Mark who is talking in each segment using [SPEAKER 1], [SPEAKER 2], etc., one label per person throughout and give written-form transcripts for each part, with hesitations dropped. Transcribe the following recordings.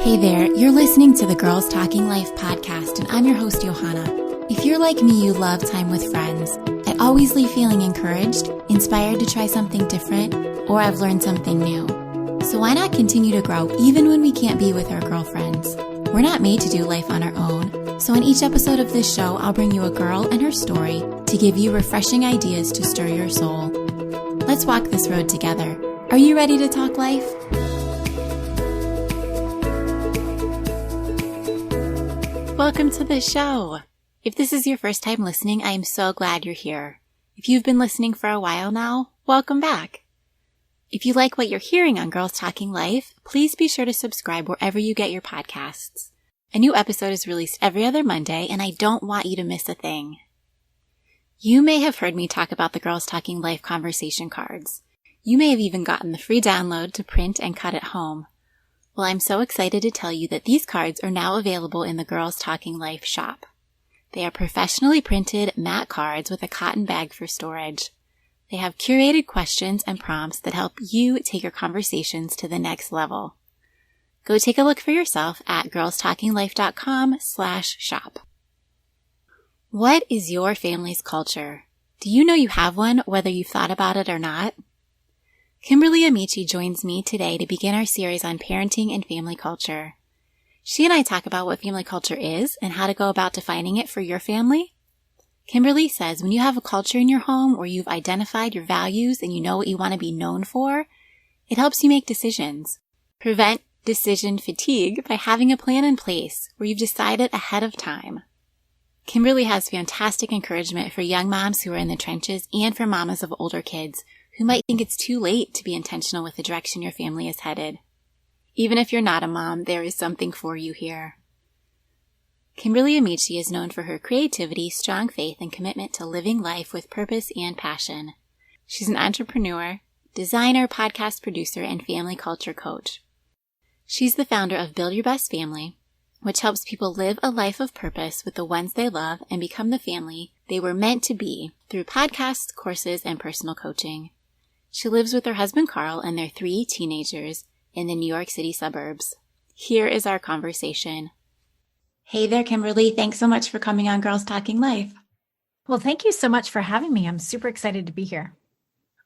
[SPEAKER 1] Hey there, you're listening to the Girls Talking Life podcast, and I'm your host, Johanna. If you're like me, you love time with friends. I always leave feeling encouraged, inspired to try something different, or I've learned something new. So why not continue to grow even when we can't be with our girlfriends? We're not made to do life on our own. So in each episode of this show, I'll bring you a girl and her story to give you refreshing ideas to stir your soul. Let's walk this road together. Are you ready to talk life? Welcome to the show. If this is your first time listening, I am so glad you're here. If you've been listening for a while now, welcome back. If you like what you're hearing on Girls Talking Life, please be sure to subscribe wherever you get your podcasts. A new episode is released every other Monday, and I don't want you to miss a thing. You may have heard me talk about the Girls Talking Life conversation cards. You may have even gotten the free download to print and cut at home. Well, I'm so excited to tell you that these cards are now available in the Girls Talking Life shop. They are professionally printed matte cards with a cotton bag for storage. They have curated questions and prompts that help you take your conversations to the next level. Go take a look for yourself at girlstalkinglife.com/shop. What is your family's culture? Do you know you have one, whether you've thought about it or not? Kimberly Amici joins me today to begin our series on parenting and family culture. She and I talk about what family culture is and how to go about defining it for your family. Kimberly says when you have a culture in your home where you've identified your values and you know what you want to be known for, it helps you make decisions. Prevent decision fatigue by having a plan in place where you've decided ahead of time. Kimberly has fantastic encouragement for young moms who are in the trenches and for mamas of older kids who might think it's too late to be intentional with the direction your family is headed. Even if you're not a mom, there is something for you here. Kimberly Amici is known for her creativity, strong faith, and commitment to living life with purpose and passion. She's an entrepreneur, designer, podcast producer, and family culture coach. She's the founder of Build Your Best Family, which helps people live a life of purpose with the ones they love and become the family they were meant to be through podcasts, courses, and personal coaching. She lives with her husband, Carl, and their 3 teenagers in the New York City suburbs. Here is our conversation. Hey there, Kimberly. Thanks so much for coming on Girls Talking Life.
[SPEAKER 2] Well, thank you so much for having me. I'm super excited to be here.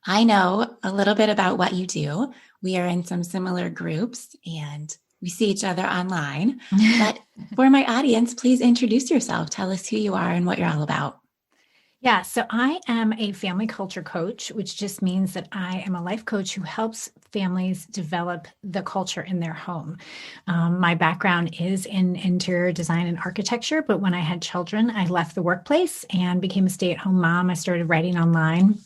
[SPEAKER 1] I know a little bit about what you do. We are in some similar groups and we see each other online. But for my audience, please introduce yourself. Tell us who you are and what you're all about.
[SPEAKER 2] Yeah, so I am a family culture coach, which just means that I am a life coach who helps families develop the culture in their home. My background is in interior design and architecture, but when I had children, I left the workplace and became a stay-at-home mom. I started writing online.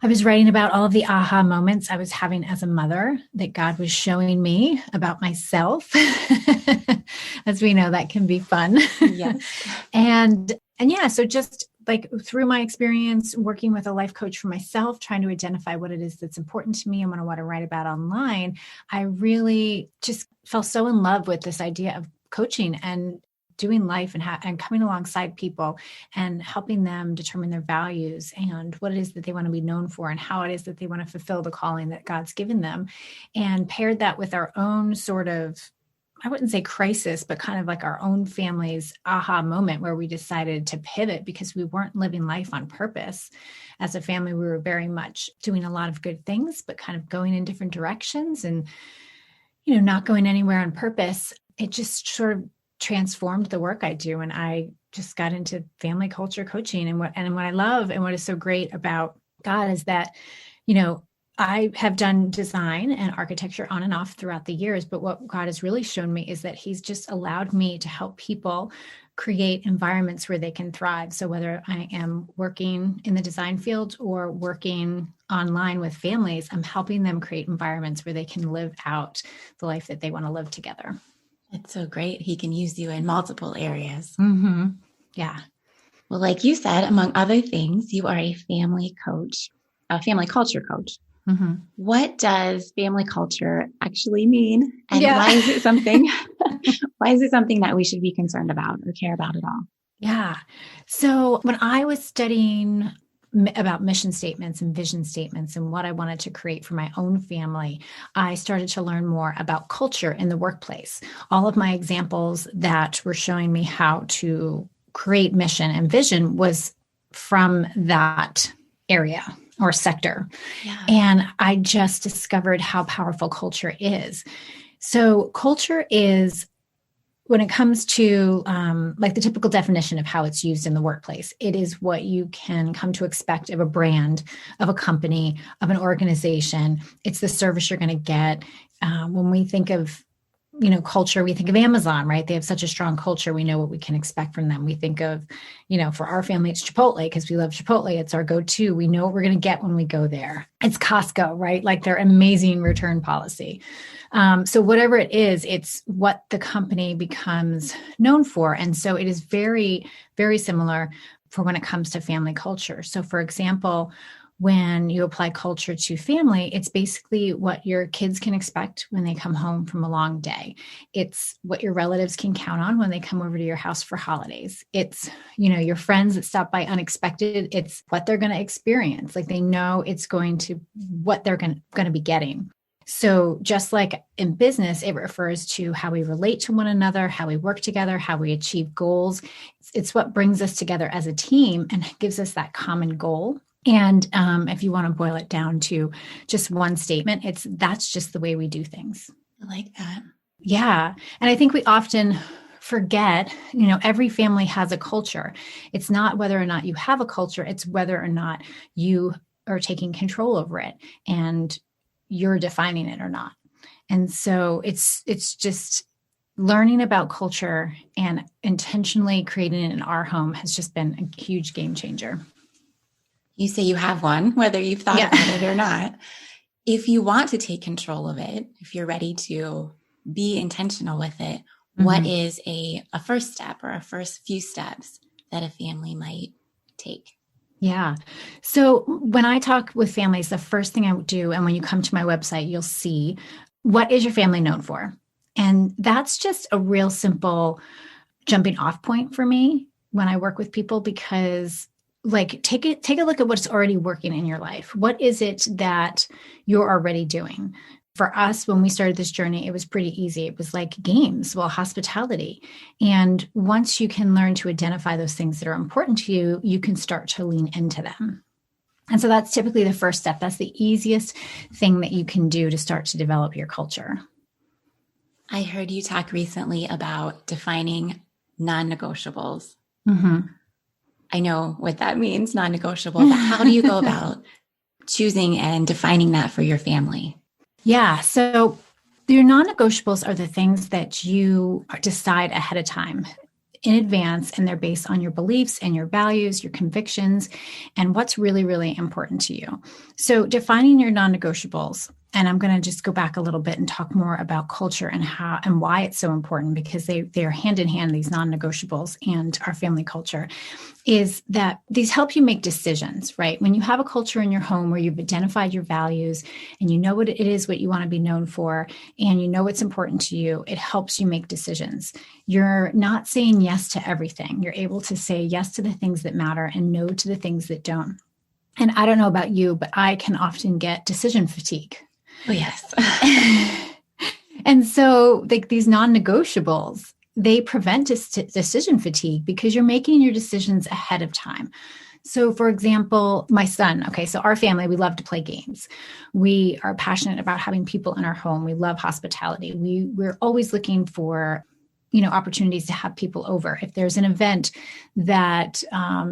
[SPEAKER 2] I was writing about all of the aha moments I was having as a mother that God was showing me about myself. As we know, that can be fun.
[SPEAKER 1] Yes.
[SPEAKER 2] And yeah, so just like through my experience working with a life coach for myself, trying to identify what it is that's important to me and what I want to write about online, I really just fell so in love with this idea of coaching and doing life and coming alongside people and helping them determine their values and what it is that they want to be known for and how it is that they want to fulfill the calling that God's given them, and paired that with our own sort of, I wouldn't say crisis, but kind of like our own family's aha moment where we decided to pivot because we weren't living life on purpose. As a family, we were very much doing a lot of good things, but kind of going in different directions and, not going anywhere on purpose. It just sort of transformed the work I do. And I just got into family culture coaching. And what I love and what is so great about God is that, I have done design and architecture on and off throughout the years, but what God has really shown me is that He's just allowed me to help people create environments where they can thrive. So whether I am working in the design field or working online with families, I'm helping them create environments where they can live out the life that they want to live together.
[SPEAKER 1] It's so great. He can use you in multiple areas.
[SPEAKER 2] Mm-hmm. Yeah.
[SPEAKER 1] Well, like you said, among other things, you are a family coach, a family culture coach.
[SPEAKER 2] Mm-hmm.
[SPEAKER 1] What does family culture actually mean? And why is it something that we should be concerned about or care about at all?
[SPEAKER 2] Yeah. So when I was studying about mission statements and vision statements and what I wanted to create for my own family, I started to learn more about culture in the workplace. All of my examples that were showing me how to create mission and vision was from that area or sector.
[SPEAKER 1] Yeah.
[SPEAKER 2] And I just discovered how powerful culture is. So culture is, when it comes to like the typical definition of how it's used in the workplace, it is what you can come to expect of a brand, of a company, of an organization. It's the service you're going to get. When we think of, culture, we think of Amazon, right? They have such a strong culture. We know what we can expect from them. We think of, for our family, it's Chipotle because we love Chipotle. It's our go-to. We know what we're going to get when we go there. It's Costco, right? Like their amazing return policy. So whatever it is, it's what the company becomes known for. And so it is very, very similar for when it comes to family culture. So for example, when you apply culture to family, it's basically what your kids can expect when they come home from a long day. It's what your relatives can count on when they come over to your house for holidays. It's, your friends that stop by unexpected. It's what they're going to experience. Like they know it's going to, what they're going to be getting. So just like in business, it refers to how we relate to one another, how we work together, how we achieve goals. It's what brings us together as a team and gives us that common goal. And if you want to boil it down to just one statement, that's just the way we do things.
[SPEAKER 1] I like that.
[SPEAKER 2] Yeah. And I think we often forget, every family has a culture. It's not whether or not you have a culture, it's whether or not you are taking control over it and you're defining it or not. And so it's just learning about culture and intentionally creating it in our home has just been a huge game changer.
[SPEAKER 1] You say you have one, whether you've thought about it or not. If you want to take control of it, if you're ready to be intentional with it, what is a first step or a first few steps that a family might take?
[SPEAKER 2] Yeah. So when I talk with families, the first thing I do, and when you come to my website, you'll see, what is your family known for? And that's just a real simple jumping off point for me when I work with people, because take a look at what's already working in your life. What is it that you're already doing? For us, when we started this journey, it was pretty easy. It was like games, hospitality. And once you can learn to identify those things that are important to you, you can start to lean into them. And so that's typically the first step. That's the easiest thing that you can do to start to develop your culture.
[SPEAKER 1] I heard you talk recently about defining non-negotiables.
[SPEAKER 2] Mm-hmm.
[SPEAKER 1] I know what that means, non-negotiable, but how do you go about choosing and defining that for your family?
[SPEAKER 2] Yeah. So your non-negotiables are the things that you decide ahead of time in advance, and they're based on your beliefs and your values, your convictions, and what's really, really important to you. So defining your non-negotiables, and I'm going to just go back a little bit and talk more about culture and how and why it's so important, because they are hand in hand, these non-negotiables and our family culture, is that these help you make decisions, right? When you have a culture in your home where you've identified your values and you know what it is, what you want to be known for, and you know what's important to you, it helps you make decisions. You're not saying yes to everything. You're able to say yes to the things that matter and no to the things that don't. And I don't know about you, but I can often get decision fatigue.
[SPEAKER 1] Oh, yes.
[SPEAKER 2] And so these non-negotiables, they prevent decision fatigue because you're making your decisions ahead of time. So for example, my son, so our family, we love to play games. We are passionate about having people in our home. We love hospitality. We're always looking for opportunities to have people over. If there's an event that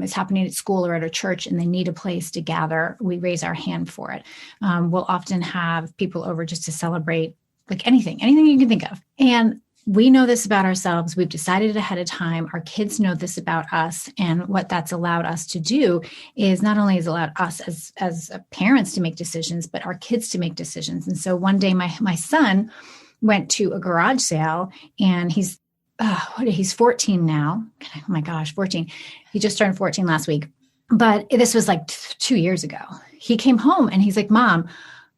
[SPEAKER 2] is happening at school or at a church and they need a place to gather, we raise our hand for it. We'll often have people over just to celebrate, like anything you can think of. And we know this about ourselves. We've decided it ahead of time. Our kids know this about us. And what that's allowed us to do is not only has allowed us as parents to make decisions, but our kids to make decisions. And so one day my son went to a garage sale, and he's 14 now. Oh my gosh, 14. He just turned 14 last week. But this was like 2 years ago. He came home and he's like, Mom,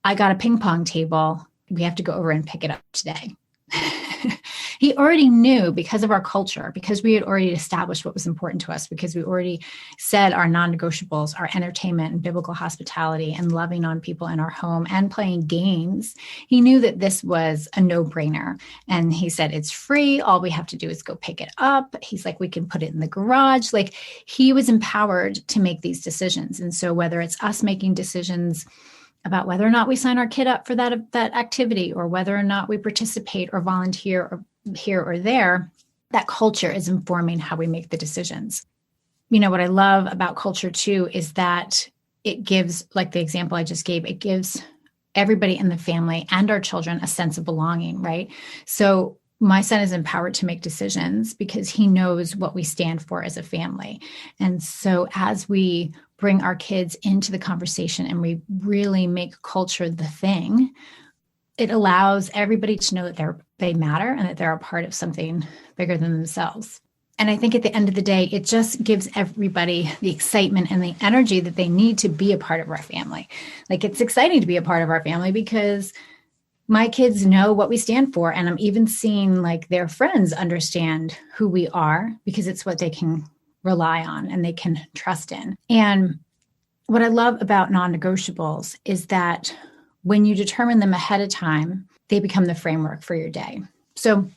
[SPEAKER 2] I got a ping pong table. We have to go over and pick it up today. He already knew because of our culture, because we had already established what was important to us, because we already said our non-negotiables, our entertainment and biblical hospitality and loving on people in our home and playing games. He knew that this was a no-brainer. And he said, it's free. All we have to do is go pick it up. He's like, we can put it in the garage. Like, he was empowered to make these decisions. And so whether it's us making decisions about whether or not we sign our kid up for that activity, or whether or not we participate or volunteer or here or there, that culture is informing how we make the decisions. You know, what I love about culture too is that it gives, like the example I just gave, it gives everybody in the family and our children a sense of belonging, right? So my son is empowered to make decisions because he knows what we stand for as a family. And so as we bring our kids into the conversation and we really make culture the thing, it allows everybody to know that they matter and that they're a part of something bigger than themselves. And I think at the end of the day, it just gives everybody the excitement and the energy that they need to be a part of our family. Like, it's exciting to be a part of our family because my kids know what we stand for. And I'm even seeing like their friends understand who we are because it's what they can rely on and they can trust in. And what I love about non-negotiables is that when you determine them ahead of time, they become the framework for your day. So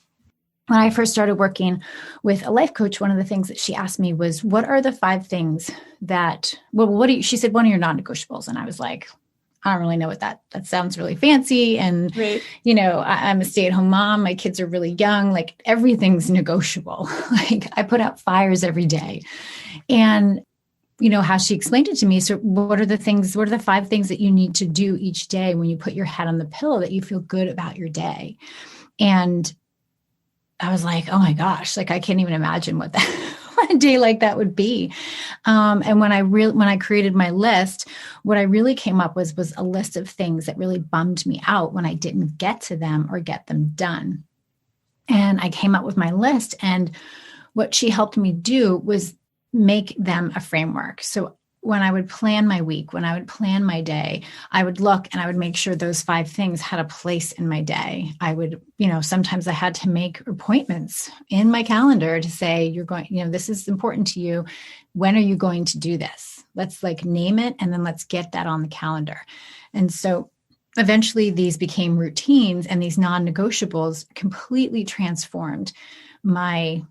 [SPEAKER 2] when I first started working with a life coach, one of the things that she asked me was, what are the 5 things that, she said, one of your non-negotiables. And I was like, I don't really know what that sounds really fancy. And,
[SPEAKER 1] Right.
[SPEAKER 2] You know, I'm a stay-at-home mom. My kids are really young. Like, everything's negotiable. Like, I put out fires every day. And, you know, how she explained it to me. So what are the 5 things that you need to do each day when you put your head on the pillow that you feel good about your day? And I was like, oh my gosh, like, I can't even imagine what a day like that would be. And when I created my list, what I really came up with was a list of things that really bummed me out when I didn't get to them or get them done. And I came up with my list, and what she helped me do was make them a framework. So when I would plan my week, when I would plan my day, I would look and I would make sure those 5 things had a place in my day. I would, you know, sometimes I had to make appointments in my calendar to say, you're going, you know, this is important to you. When are you going to do this? Let's like name it, and then let's get that on the calendar. And so eventually these became routines, and these non-negotiables completely transformed my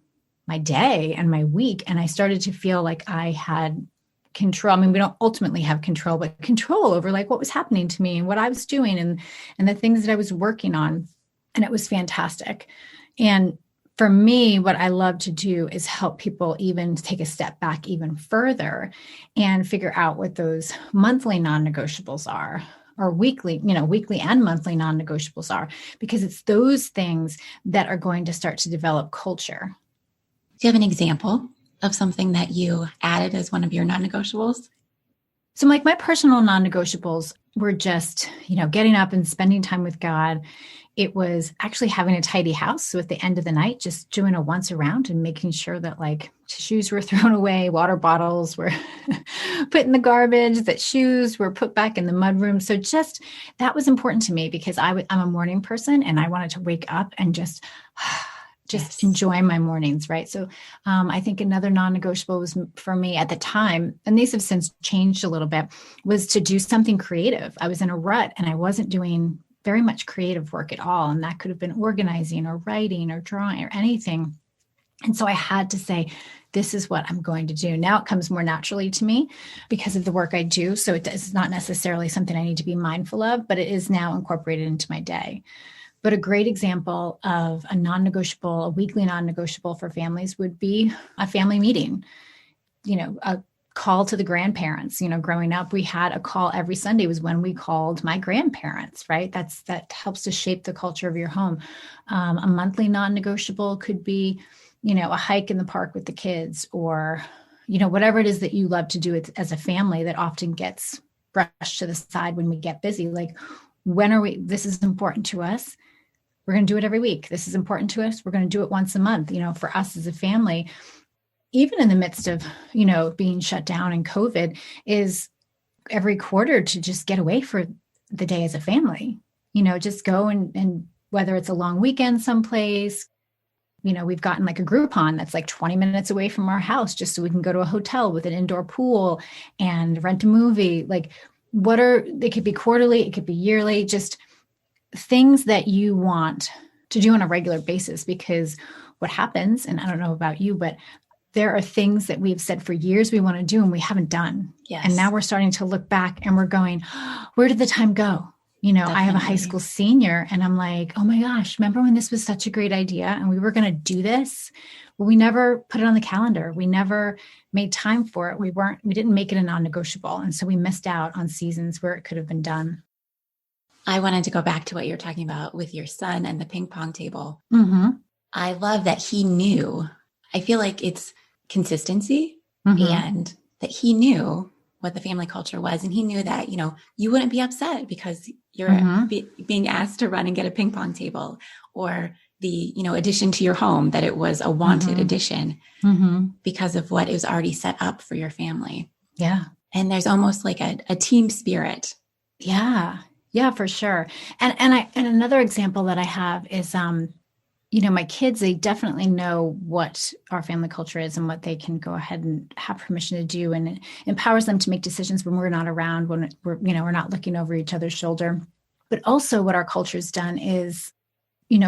[SPEAKER 2] day and my week. And I started to feel like I had control. I mean, we don't ultimately have control, but control over like what was happening to me and what I was doing and the things that I was working on. And it was fantastic. And for me, what I love to do is help people even take a step back even further and figure out what those monthly non-negotiables are, or weekly and monthly non-negotiables are, because it's those things that are going to start to develop culture.
[SPEAKER 1] Do you have an example of something that you added as one of your non-negotiables?
[SPEAKER 2] So like my personal non-negotiables were just, you know, getting up and spending time with God. It was actually having a tidy house. So at the end of the night, just doing a once around and making sure that like shoes were thrown away, water bottles were put in the garbage, that shoes were put back in the mudroom. So just that was important to me because I'm a morning person and I wanted to wake up and just
[SPEAKER 1] Yes.
[SPEAKER 2] enjoy my mornings, right? So I think another non-negotiable was for me at the time, and these have since changed a little bit, was to do something creative. I was in a rut and I wasn't doing very much creative work at all. And that could have been organizing or writing or drawing or anything. And so I had to say, this is what I'm going to do. Now it comes more naturally to me because of the work I do. So it's not necessarily something I need to be mindful of, but it is now incorporated into my day. But a great example of a non-negotiable, a weekly non-negotiable for families would be a family meeting, you know, a call to the grandparents. You know, growing up, we had a call every Sunday was when we called my grandparents, right? That helps to shape the culture of your home. A monthly non-negotiable could be, you know, a hike in the park with the kids, or, you know, whatever it is that you love to do as a family that often gets brushed to the side when we get busy. Like, this is important to us. We're going to do it every week. This is important to us. We're going to do it once a month. You know, for us as a family, even in the midst of, you know, being shut down and COVID, is every quarter to just get away for the day as a family, you know, just go and whether it's a long weekend someplace, we've gotten like a Groupon that's like 20 minutes away from our house just so we can go to a hotel with an indoor pool and rent a movie. Like they could be quarterly, it could be yearly, just things that you want to do on a regular basis. Because what happens, and I don't know about you, but there are things that we've said for years we want to do and we haven't done.
[SPEAKER 1] Yes.
[SPEAKER 2] And now we're starting to look back and we're going, where did the time go?
[SPEAKER 1] Definitely.
[SPEAKER 2] I have a high school senior and I'm like, oh my gosh, remember when this was such a great idea and we were going to do this? Well, we never put it on the calendar. We never made time for it. We didn't make it a non-negotiable. And so we missed out on seasons where it could have been done.
[SPEAKER 1] I wanted to go back to what you were talking about with your son and the ping pong table.
[SPEAKER 2] Mm-hmm.
[SPEAKER 1] I love that he knew. I feel like it's consistency and that he knew what the family culture was. And he knew that, you wouldn't be upset because you're being asked to run and get a ping pong table, or the, addition to your home, that it was a wanted addition because of what is already set up for your family.
[SPEAKER 2] Yeah.
[SPEAKER 1] And there's almost like a team spirit.
[SPEAKER 2] Yeah. Yeah, for sure. And another example that I have is, my kids, they definitely know what our family culture is and what they can go ahead and have permission to do, and it empowers them to make decisions when we're not around, when we're not looking over each other's shoulder. But also what our culture's done is,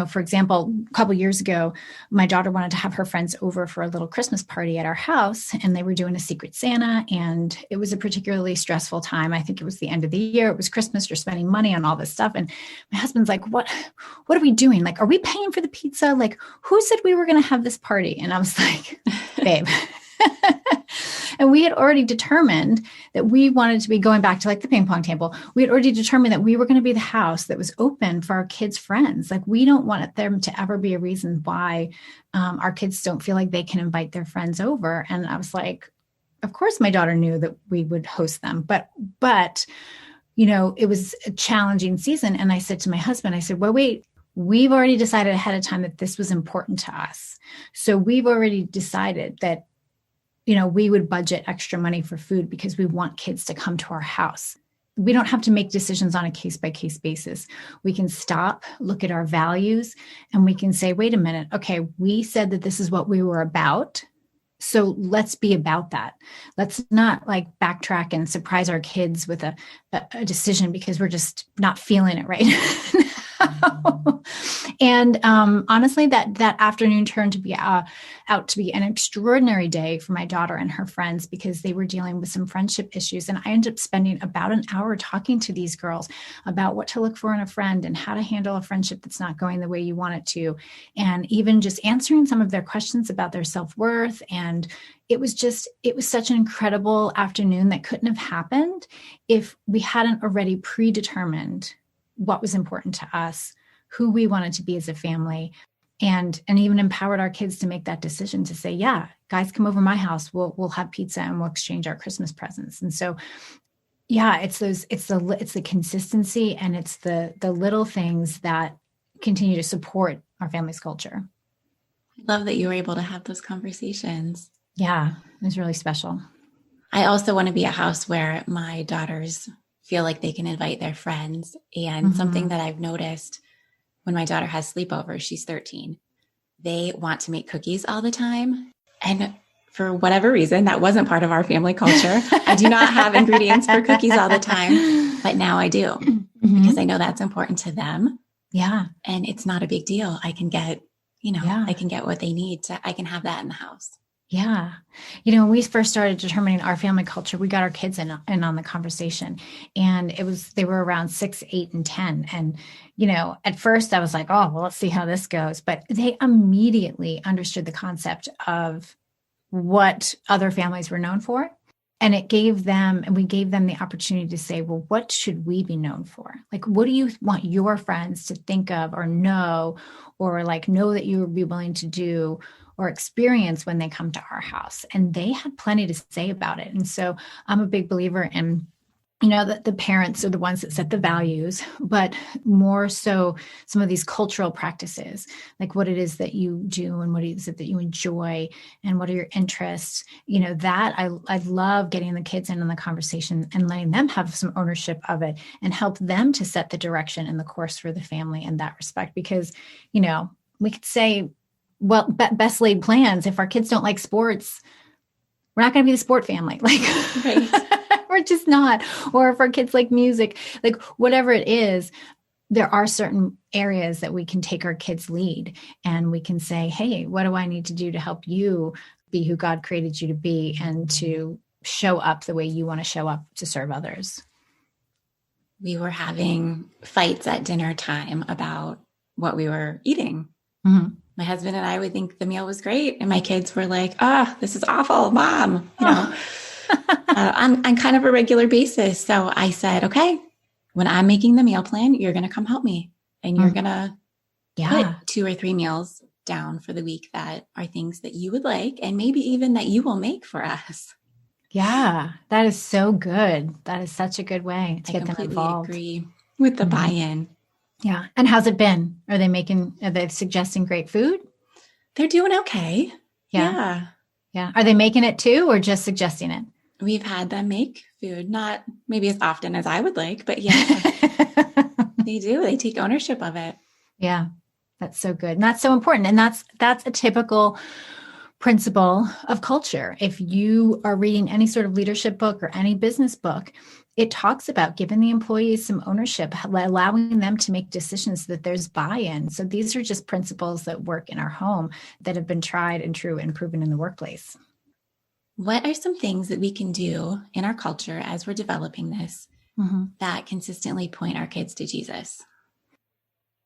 [SPEAKER 2] for example, a couple of years ago, my daughter wanted to have her friends over for a little Christmas party at our house, and they were doing a Secret Santa, and it was a particularly stressful time. I think it was the end of the year. It was Christmas. You're spending money on all this stuff. And my husband's like, what are we doing? Like, are we paying for the pizza? Like, who said we were going to have this party? And I was like, babe. And we had already determined that we wanted to be going back to like the ping pong table. We had already determined that we were going to be the house that was open for our kids' friends. Like, we don't want them to ever be a reason why our kids don't feel like they can invite their friends over. And I was like, of course my daughter knew that we would host them, but it was a challenging season. And I said to my husband, I said, well, wait, we've already decided ahead of time that this was important to us. So we've already decided that we would budget extra money for food because we want kids to come to our house. We don't have to make decisions on a case-by-case basis. We can stop, look at our values, and we can say, wait a minute, okay, we said that this is what we were about. So let's be about that. Let's not like backtrack and surprise our kids with a decision because we're just not feeling it right now. And honestly, that afternoon turned to be out to be an extraordinary day for my daughter and her friends because they were dealing with some friendship issues. And I ended up spending about an hour talking to these girls about what to look for in a friend and how to handle a friendship that's not going the way you want it to. And even just answering some of their questions about their self-worth. And it was such an incredible afternoon that couldn't have happened if we hadn't already predetermined what was important to us, who we wanted to be as a family, and even empowered our kids to make that decision to say, yeah, guys, come over my house. We'll have pizza and we'll exchange our Christmas presents. And so, yeah, it's the consistency and it's the little things that continue to support our family's culture.
[SPEAKER 1] I love that you were able to have those conversations.
[SPEAKER 2] Yeah, it was really special.
[SPEAKER 1] I also want to be a house where my daughters feel like they can invite their friends. And something that I've noticed when my daughter has sleepovers, she's 13, they want to make cookies all the time. And for whatever reason, that wasn't part of our family culture. I do not have ingredients for cookies all the time, but now I do because I know that's important to them.
[SPEAKER 2] Yeah.
[SPEAKER 1] And it's not a big deal. I can get, I can get what they need I can have that in the house.
[SPEAKER 2] Yeah. When we first started determining our family culture, we got our kids in on the conversation, and they were around 6, 8, and 10. And, at first I was like, oh, well, let's see how this goes. But they immediately understood the concept of what other families were known for. And we gave them the opportunity to say, well, what should we be known for? Like, what do you want your friends to think of or know, or like know that you would be willing to do or experience when they come to our house? And they had plenty to say about it. And so I'm a big believer in, that the parents are the ones that set the values, but more so some of these cultural practices, like what it is that you do and what is it that you enjoy and what are your interests, that I love getting the kids in on the conversation and letting them have some ownership of it and help them to set the direction and the course for the family in that respect. Because, we could say, well, best laid plans. If our kids don't like sports, we're not going to be the sport family. Like,
[SPEAKER 1] Right.
[SPEAKER 2] we're just not. Or if our kids like music, like whatever it is, there are certain areas that we can take our kids' lead and we can say, hey, what do I need to do to help you be who God created you to be and to show up the way you want to show up to serve others?
[SPEAKER 1] We were having fights at dinner time about what we were eating.
[SPEAKER 2] Mm-hmm.
[SPEAKER 1] My husband and I would think the meal was great. And my kids were like, this is awful, Mom, on kind of a regular basis. So I said, okay, when I'm making the meal plan, you're going to come help me and you're going to put 2 or 3 meals down for the week that are things that you would like and maybe even that you will make for us.
[SPEAKER 2] Yeah, that is so good. That is such a good way to get them involved.
[SPEAKER 1] I completely agree with the buy-in.
[SPEAKER 2] Yeah. And how's it been? Are they suggesting great food?
[SPEAKER 1] They're doing okay. Yeah.
[SPEAKER 2] Are they making it too or just suggesting it?
[SPEAKER 1] We've had them make food, not maybe as often as I would like, but yeah, they do. They take ownership of it.
[SPEAKER 2] Yeah, that's so good. And that's so important. And that's a typical principle of culture. If you are reading any sort of leadership book or any business book, it talks about giving the employees some ownership, allowing them to make decisions so that there's buy-in. So these are just principles that work in our home that have been tried and true and proven in the workplace.
[SPEAKER 1] What are some things that we can do in our culture as we're developing this that consistently point our kids to Jesus?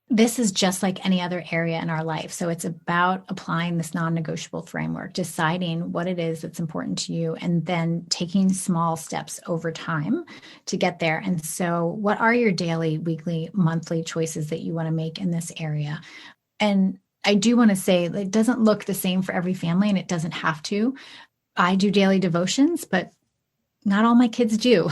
[SPEAKER 2] This is just like any other area in our life. So it's about applying this non-negotiable framework, deciding what it is that's important to you, and then taking small steps over time to get there. And so what are your daily, weekly, monthly choices that you want to make in this area? And I do want to say it doesn't look the same for every family, and it doesn't have to. I do daily devotions, but not all my kids do.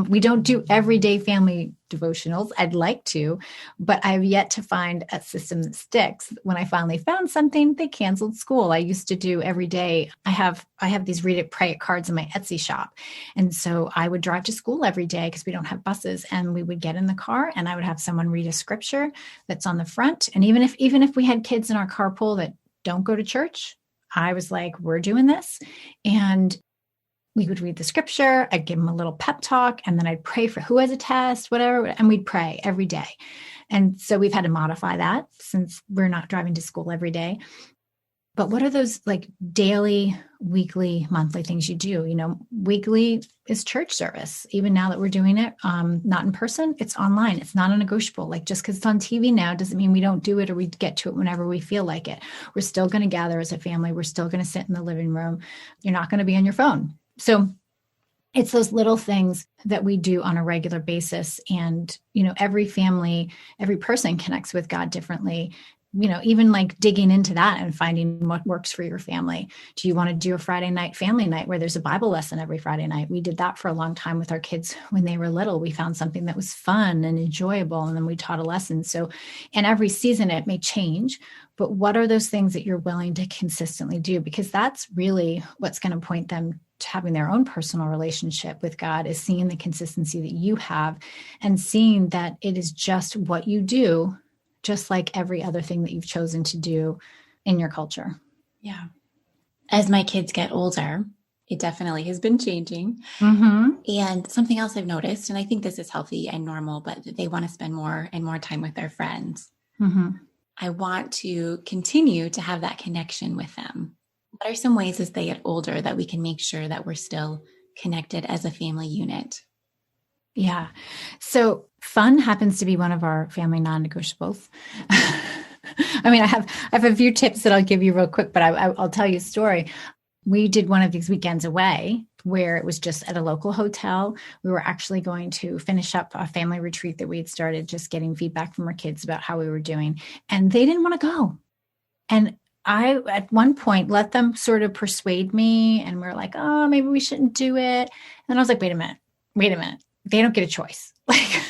[SPEAKER 2] We don't do everyday family devotionals. I'd like to, but I've yet to find a system that sticks. When I finally found something, they canceled school. I used to do every day. I have these read it, pray it cards in my Etsy shop. And so I would drive to school every day because we don't have buses, and we would get in the car and I would have someone read a scripture that's on the front. And even if we had kids in our carpool that don't go to church, I was like, we're doing this. And we would read the scripture. I'd give them a little pep talk, and then I'd pray for who has a test, whatever. And we'd pray every day. And so we've had to modify that since we're not driving to school every day. But what are those like daily, weekly, monthly things you do? Weekly is church service. Even now that we're doing it, not in person, it's online. It's not a negotiable. Like just because it's on TV now doesn't mean we don't do it or we get to it whenever we feel like it. We're still going to gather as a family. We're still going to sit in the living room. You're not going to be on your phone. So it's those little things that we do on a regular basis. And, every family, every person connects with God differently. Even like digging into that and finding what works for your family. Do you want to do a Friday night family night where there's a Bible lesson every Friday night? We did that for a long time with our kids when they were little. We found something that was fun and enjoyable, and then we taught a lesson. So in every season, it may change, but what are those things that you're willing to consistently do? Because that's really what's going to point them to having their own personal relationship with God, is seeing the consistency that you have and seeing that it is just what you do, just like every other thing that you've chosen to do in your culture.
[SPEAKER 1] Yeah. As my kids get older, it definitely has been changing. And something else I've noticed, and I think this is healthy and normal, but they want to spend more and more time with their friends. I want to continue to have that connection with them. What are some ways as they get older that we can make sure that we're still connected as a family unit?
[SPEAKER 2] Yeah. So fun happens to be one of our family non-negotiables. I mean, I have a few tips that I'll give you real quick, but I'll tell you a story. We did one of these weekends away where it was just at a local hotel. We were actually going to finish up a family retreat that we had started, just getting feedback from our kids about how we were doing. And they didn't want to go. And I, at one point, let them sort of persuade me, and we're like, oh, maybe we shouldn't do it. And I was like, wait a minute. They don't get a choice. Like,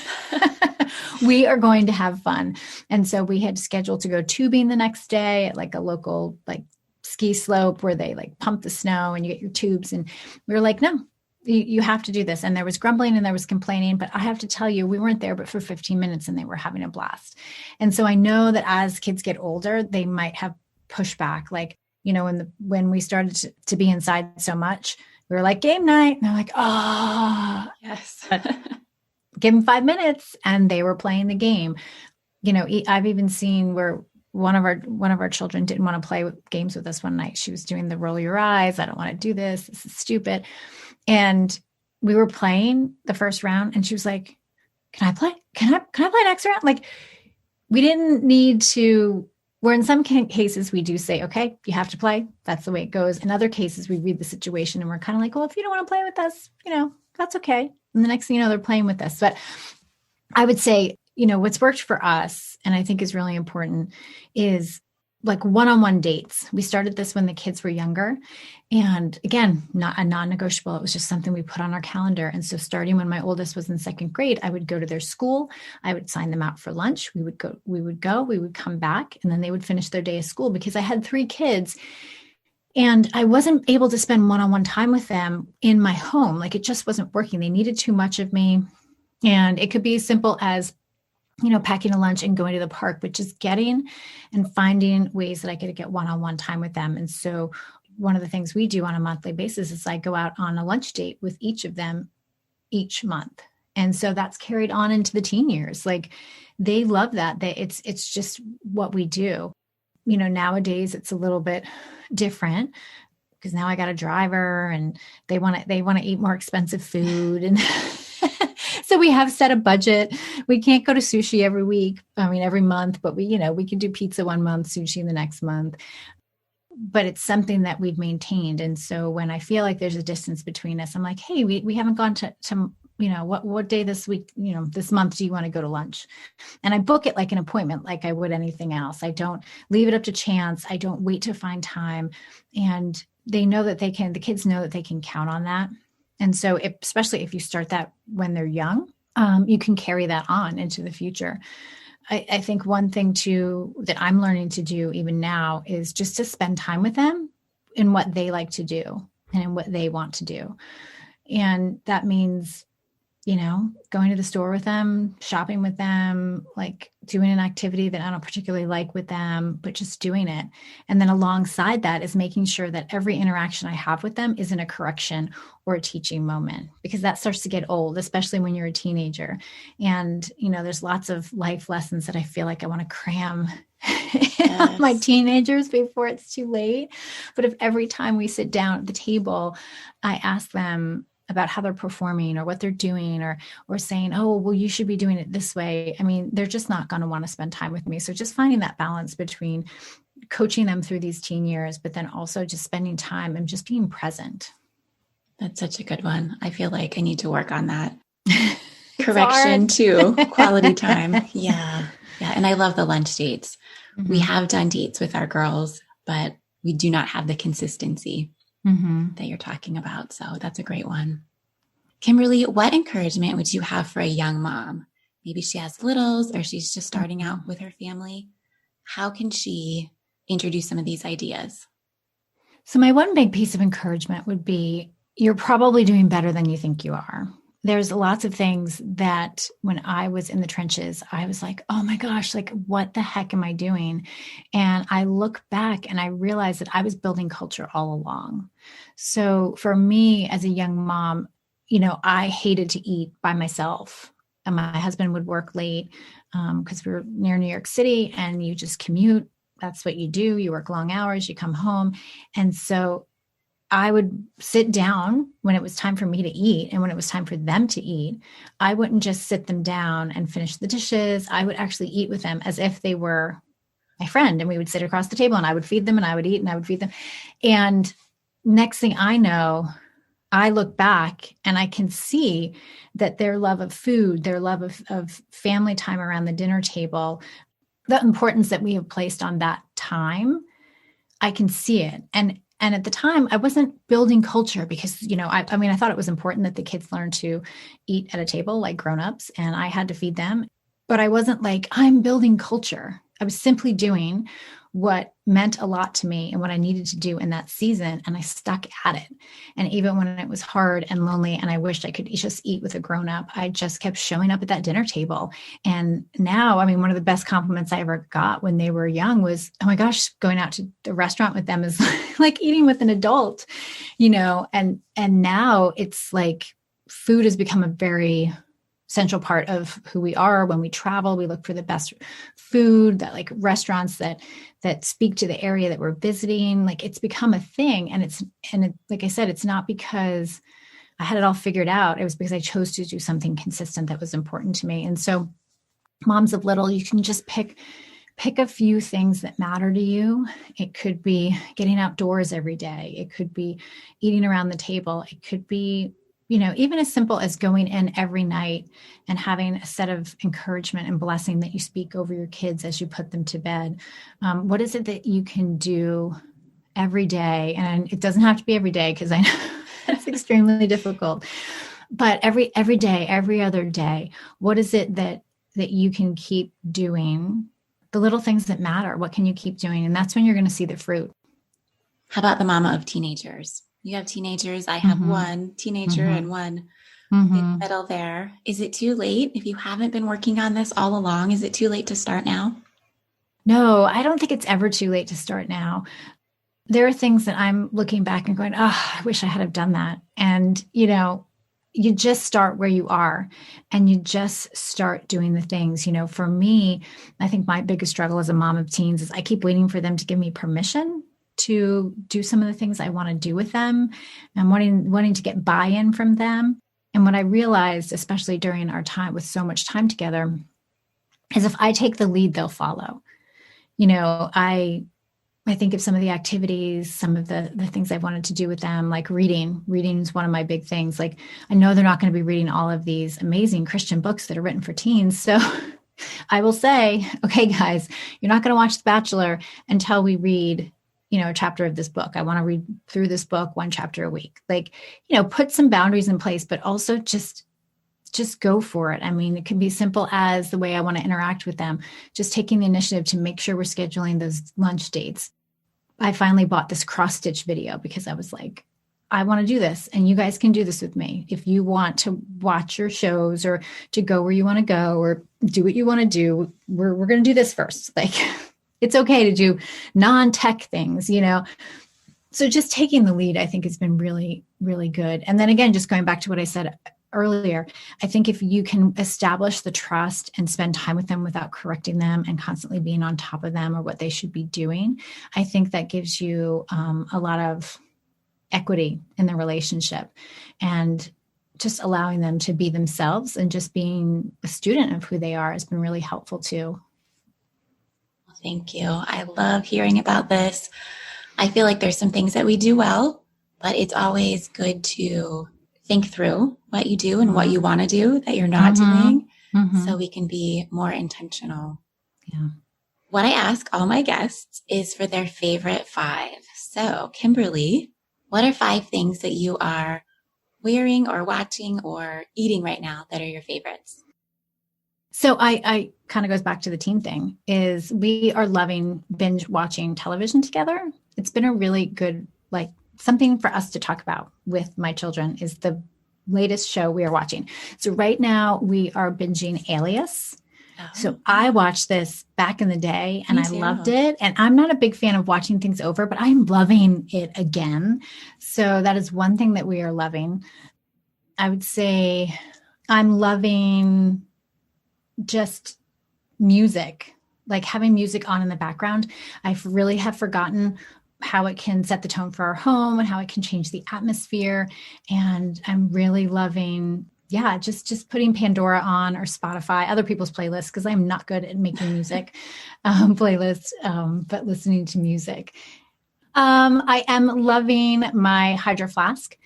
[SPEAKER 2] we are going to have fun. And so we had scheduled to go tubing the next day at like a local, like ski slope where they like pump the snow and you get your tubes. And we were like, no, you have to do this. And there was grumbling and there was complaining, but I have to tell you, we weren't there but for 15 minutes and they were having a blast. And so I know that as kids get older, they might have pushback. Like, when we started to be inside so much, we were like, game night. And they're like, oh,
[SPEAKER 1] Yes.
[SPEAKER 2] give them 5 minutes. And they were playing the game. I've even seen where one of our children didn't want to play games with us one night. She was doing the roll your eyes. I don't want to do this. This is stupid. And we were playing the first round and she was like, can I play? Can I play next round? Like, we didn't need to, where in some cases we do say, okay, you have to play. That's the way it goes. In other cases, we read the situation and we're kind of like, well, if you don't want to play with us, that's okay. And the next thing you know, they're playing with us. But I would say, what's worked for us, and I think is really important, is like one-on-one dates. We started this when the kids were younger. And again, not a non-negotiable. It was just something we put on our calendar. And so starting when my oldest was in second grade, I would go to their school. I would sign them out for lunch. We would come back, and then they would finish their day of school because I had 3 kids. And I wasn't able to spend one-on-one time with them in my home. Like, it just wasn't working. They needed too much of me. And it could be as simple as, packing a lunch and going to the park, but just getting and finding ways that I could get one-on-one time with them. And so one of the things we do on a monthly basis is I go out on a lunch date with each of them each month. And so that's carried on into the teen years. Like, they love that. It's just what we do. Nowadays it's a little bit different because now I got a driver and they want to eat more expensive food. And so we have set a budget. We can't go to sushi every month, but we can do pizza one month, sushi the next month. But it's something that we've maintained. And so when I feel like there's a distance between us, I'm like, hey, we haven't gone to what day this week, this month do you want to go to lunch? And I book it like an appointment, like I would anything else. I don't leave it up to chance. I don't wait to find time. And they know that the kids know that they can count on that. And so especially if you start that when they're young, you can carry that on into the future. I think one thing too that I'm learning to do even now is just to spend time with them in what they like to do and in what they want to do. And that means, going to the store with them, shopping with them, like doing an activity that I don't particularly like with them, but just doing it. And then alongside that is making sure that every interaction I have with them isn't a correction or a teaching moment, because that starts to get old, especially when you're a teenager. And, there's lots of life lessons that I feel like I want to cram
[SPEAKER 1] Yes.
[SPEAKER 2] my teenagers before it's too late. But if every time we sit down at the table, I ask them about how they're performing or what they're doing or saying, oh, well, you should be doing it this way. I mean, they're just not going to want to spend time with me. So just finding that balance between coaching them through these teen years, but then also just spending time and just being present.
[SPEAKER 1] That's such a good one. I feel like I need to work on that. Correction to quality time. Yeah. Yeah. And I love the lunch dates. Mm-hmm. We have done dates with our girls, but we do not have the consistency that you're talking about. So that's a great one. Kimberly, what encouragement would you have for a young mom? Maybe she has littles or she's just starting out with her family. How can she introduce some of these ideas?
[SPEAKER 2] So my one big piece of encouragement would be, you're probably doing better than you think you are. There's lots of things that when I was in the trenches, I was like, oh my gosh, like what the heck am I doing? And I look back and I realized that I was building culture all along. So for me as a young mom, I hated to eat by myself. And my husband would work late because we were near New York City and you just commute. That's what you do. You work long hours, you come home. And so I would sit down when it was time for me to eat and when it was time for them to eat. I wouldn't just sit them down and finish the dishes. I would actually eat with them as if they were my friend, and we would sit across the table and I would feed them and I would eat and I would feed them. And next thing I know, I look back and I can see that their love of food, their love of family time around the dinner table, the importance that we have placed on that time, I can see it. And at the time, I wasn't building culture because, I thought it was important that the kids learn to eat at a table like grownups, and I had to feed them. But I wasn't like, I'm building culture. was simply doing what meant a lot to me and what I needed to do in that season. And I stuck at it. And even when it was hard and lonely and I wished I could just eat with a grown up, I just kept showing up at that dinner table. And now, I mean, one of the best compliments I ever got when they were young was, oh my gosh, going out to the restaurant with them is like eating with an adult, and now it's like food has become a very central part of who we are. When we travel, we look for the best food, that like restaurants that speak to the area that we're visiting. Like it's become a thing. And like I said, it's not because I had it all figured out. It was because I chose to do something consistent that was important to me. And so moms of little, you can just pick a few things that matter to you. It could be getting outdoors every day. It could be eating around the table. It could be even as simple as going in every night and having a set of encouragement and blessing that you speak over your kids as you put them to bed. What is it that you can do every day? And it doesn't have to be every day, because I know that's extremely difficult. But every day, every other day, what is it that you can keep doing? The little things that matter. What can you keep doing? And that's when you're going to see the fruit.
[SPEAKER 1] How about the mama of teenagers? You have teenagers. I have one teenager and one in the middle there. Is it too late if you haven't been working on this all along? Is it too late to start now?
[SPEAKER 2] No, I don't think it's ever too late to start now. There are things that I'm looking back and going, oh, I wish I had have done that. And, you just start where you are and you just start doing the things. For me, I think my biggest struggle as a mom of teens is I keep waiting for them to give me permission to do some of the things I want to do with them and wanting to get buy-in from them. And what I realized, especially during our time with so much time together, is if I take the lead, they'll follow. I think of some of the activities, some of the things I've wanted to do with them, like reading. Reading is one of my big things. Like I know they're not going to be reading all of these amazing Christian books that are written for teens. So I will say, okay, guys, you're not going to watch The Bachelor until we read a chapter of this book. I want to read through this book one chapter a week. Like, put some boundaries in place, but also just go for it. I mean, it can be simple as the way I want to interact with them, just taking the initiative to make sure we're scheduling those lunch dates. I finally bought this cross stitch video because I was like, I want to do this and you guys can do this with me. If you want to watch your shows or to go where you want to go or do what you want to do, we're going to do this first. Like, it's okay to do non-tech things, So just taking the lead, I think, has been really, really good. And then again, just going back to what I said earlier, I think if you can establish the trust and spend time with them without correcting them and constantly being on top of them or what they should be doing, I think that gives you a lot of equity in the relationship and just allowing them to be themselves and just being a student of who they are has been really helpful too.
[SPEAKER 1] Thank you. I love hearing about this. I feel like there's some things that we do well, but it's always good to think through what you do and what you want to do that you're not doing so we can be more intentional.
[SPEAKER 2] Yeah.
[SPEAKER 1] What I ask all my guests is for their favorite 5. So, Kimberly, what are 5 things that you are wearing or watching or eating right now that are your favorites?
[SPEAKER 2] So I kind of goes back to the teen thing is we are loving binge watching television together. It's been a really good, like something for us to talk about with my children is the latest show we are watching. So right now we are binging Alias. Oh. So I watched this back in the day and I loved it. And I'm not a big fan of watching things over, but I'm loving it again. So that is one thing that we are loving. I would say I'm loving just music, like having music on in the background. I really have forgotten how it can set the tone for our home and how it can change the atmosphere. And I'm really loving, just putting Pandora on or Spotify, other people's playlists, because I'm not good at making music playlists, but listening to music. I am loving my Hydro Flask.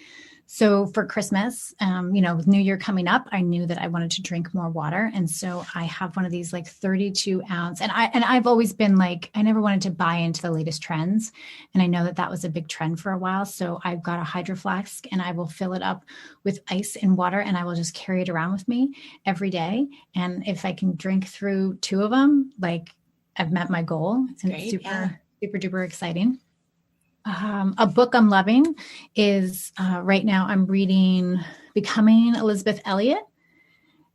[SPEAKER 2] So for Christmas, with New Year coming up, I knew that I wanted to drink more water. And so I have one of these like 32 ounce and I've always been like, I never wanted to buy into the latest trends. And I know that that was a big trend for a while. So I've got a Hydro Flask and I will fill it up with ice and water and I will just carry it around with me every day. And if I can drink through 2 of them, like I've met my goal.
[SPEAKER 1] That's
[SPEAKER 2] and
[SPEAKER 1] great.
[SPEAKER 2] It's super duper exciting. A book I'm loving is right now I'm reading Becoming Elizabeth Elliot.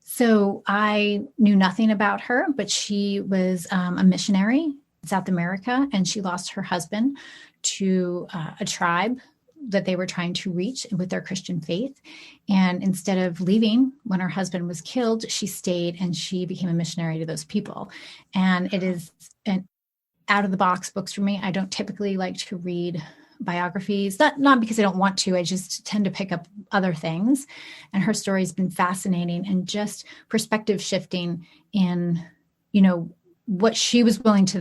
[SPEAKER 2] So I knew nothing about her, but she was a missionary in South America, and she lost her husband to a tribe that they were trying to reach with their Christian faith. And instead of leaving when her husband was killed, she stayed and she became a missionary to those people. And it is an out of the box books for me. I don't typically like to read biographies, not because I don't want to, I just tend to pick up other things. And her story has been fascinating and just perspective shifting in, what she was willing to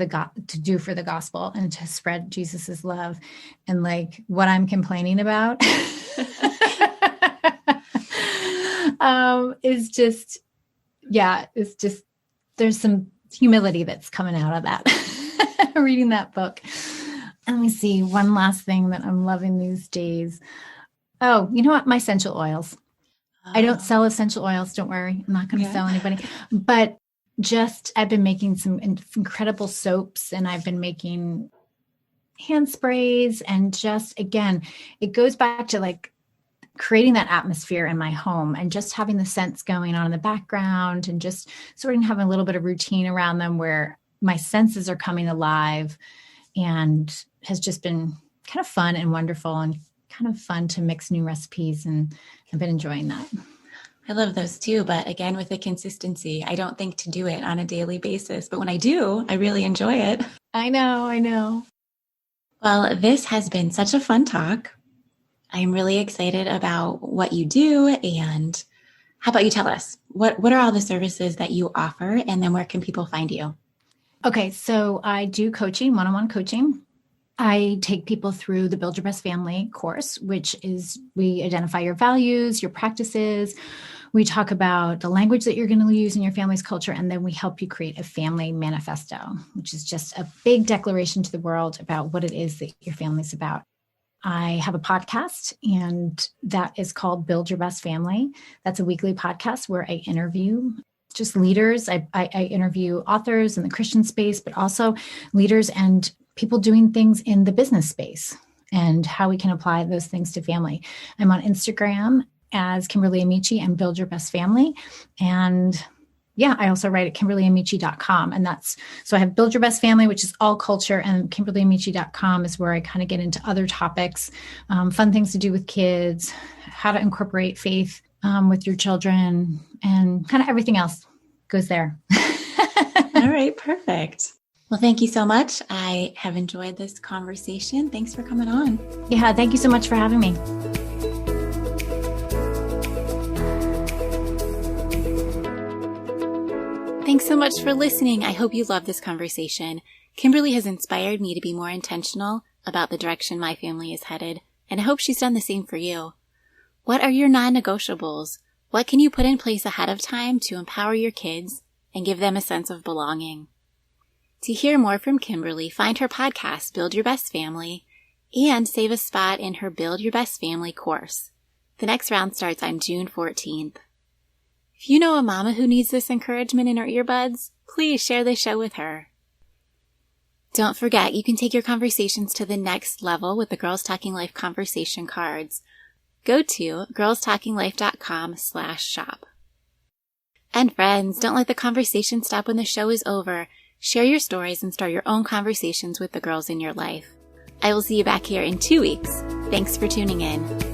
[SPEAKER 2] do for the gospel and to spread Jesus's love, and like what I'm complaining about is just, it's just, there's some humility that's coming out of that reading that book. And let me see, one last thing that I'm loving these days. Oh, you know what? My essential oils. I don't sell essential oils. Don't worry. I'm not going to sell anybody. But I've been making some incredible soaps, and I've been making hand sprays, and just, again, it goes back to like creating that atmosphere in my home and just having the scents going on in the background and just sort of having a little bit of routine around them where my senses are coming alive, and has just been kind of fun and wonderful and kind of fun to mix new recipes. And I've been enjoying that.
[SPEAKER 1] I love those too, but again, with the consistency, I don't think to do it on a daily basis, but when I do, I really enjoy it.
[SPEAKER 2] I know.
[SPEAKER 1] Well, this has been such a fun talk. I'm really excited about what you do, and how about you tell us, what are all the services that you offer, and then where can people find you?
[SPEAKER 2] Okay, so I do coaching, one-on-one coaching. I take people through the Build Your Best Family course, which is we identify your values, your practices. We talk about the language that you're going to use in your family's culture, and then we help you create a family manifesto, which is just a big declaration to the world about what it is that your family's about. I have a podcast, and that is called Build Your Best Family. That's a weekly podcast where I interview just leaders. I interview authors in the Christian space, but also leaders and people doing things in the business space and how we can apply those things to family. I'm on Instagram as Kimberly Amici and Build Your Best Family. And I also write at KimberlyAmici.com. And so I have Build Your Best Family, which is all culture, and KimberlyAmici.com is where I kind of get into other topics, fun things to do with kids, how to incorporate faith with your children, and kind of everything else goes there.
[SPEAKER 1] All right, perfect. Well, thank you so much. I have enjoyed this conversation. Thanks for coming on.
[SPEAKER 2] Yeah, thank you so much for having me.
[SPEAKER 1] Thanks so much for listening. I hope you love this conversation. Kimberly has inspired me to be more intentional about the direction my family is headed, and I hope she's done the same for you. What are your non-negotiables? What can you put in place ahead of time to empower your kids and give them a sense of belonging? To hear more from Kimberly, find her podcast, Build Your Best Family, and save a spot in her Build Your Best Family course. The next round starts on June 14th. If you know a mama who needs this encouragement in her earbuds, please share the show with her. Don't forget, you can take your conversations to the next level with the Girls Talking Life conversation cards. Go to girlstalkinglife.com/shop. And friends, don't let the conversation stop when the show is over. Share your stories and start your own conversations with the girls in your life. I will see you back here in 2 weeks. Thanks for tuning in.